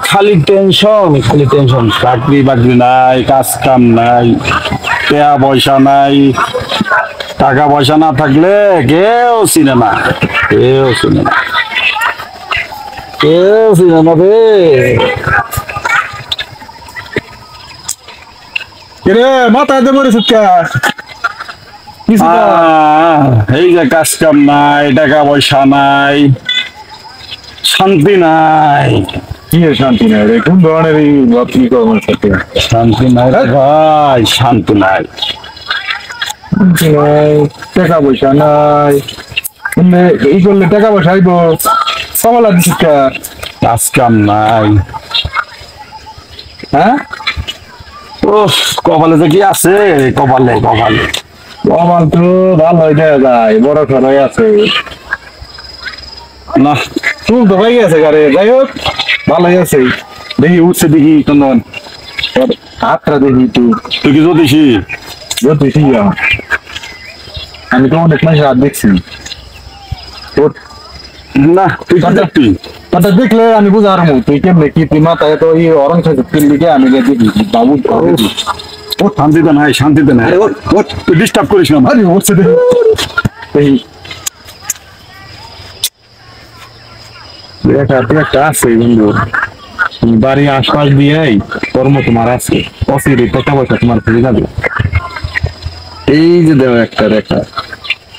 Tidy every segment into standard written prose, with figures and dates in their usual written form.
খালি টেনশন চাকরি বাকরি নাই, কাজ কাম নাই, টাকা পয়সা নাই। টাকা পয়সা না থাকলে কেউ চিনে না, কেউ চিনে না, কেউ চিনে না রে। রে মাথায় দেবো রে সুটকা এই যে কাজ কাম নাই, টাকা পয়সা নাই, শান্তি নাই। কি শান্তি নাই রে? কোন ধরনের এই কি করবো সাথে? শান্তি নাই রে ভাই, শান্তি নাই। টাকা পয়সা নাই, এই করলে টাকা পয়সা আইব সবাই দিচ্ছিস? কাজ কাম নাই। হ্যাঁ ও কপালে যে কি আছে, কপালে কপালে আমার তো ভালোই দেওয়া যায়, বড় খরচ আছে না। চুল তো ভাই গেছে গাড়ি, যাই হোক ভালোই আছে। দেখি উঠছে, দেখি চন্দন হাতটা দেখি তুই। তুই কি জ্যোতিষী? জ্যোতিষী আমি তো অনেক মানুষের হাত দেখছি। না তুই কি দেখবি? কথা দেখলে আমি বুঝা হারমু তুই কেমনে কি, তুই মাথায় তো এই অরঞ্জ দিকে আমি দেখি বাবু। ও শান্তিতে নাই, শান্তিতে নাই, তুই ডিস্টার্ব করিস না। আরে উঠছে দেখি দেখি একটা আছে বন্ধু, বাড়ি আশপাশ দিয়েই কর্ম তোমার আছে, অসিরি টাকা পয়সা তোমার ফিরে যাবে। এই যে দেও একটা রেখা,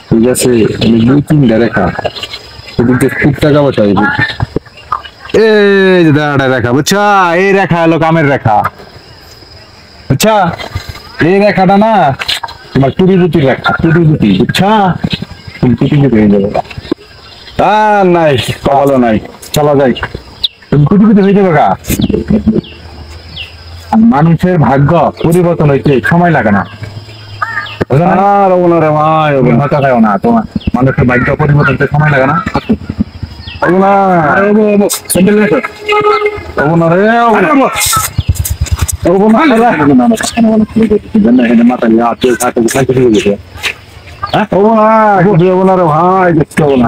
ঠিক আছে? আমি 2-3টা রেখা, সেদিকে খুব টাকা পয়সা হইবে। এই যে দেওয়াটা রেখা, বুঝছা? এই রেখা হলো কামের রেখা, বুঝছা? এই রেখাটা না তোমার টুটি রেখা, টুটি বুঝছা? তুমি টুটি হয়ে যাবে। আর নাই, কপালও নাই। চলা যাই, তুমি টুটি হয়ে যাবে গা। মানুষের ভাগ্য পরিবর্তন হইতে সময় লাগে না। আর ওনারে ভাই, হতা খাও না, তোমার মানুষের ভাগ্য পরিবর্তন হইতে সময় লাগে না। ভাই দেখতে হবো না।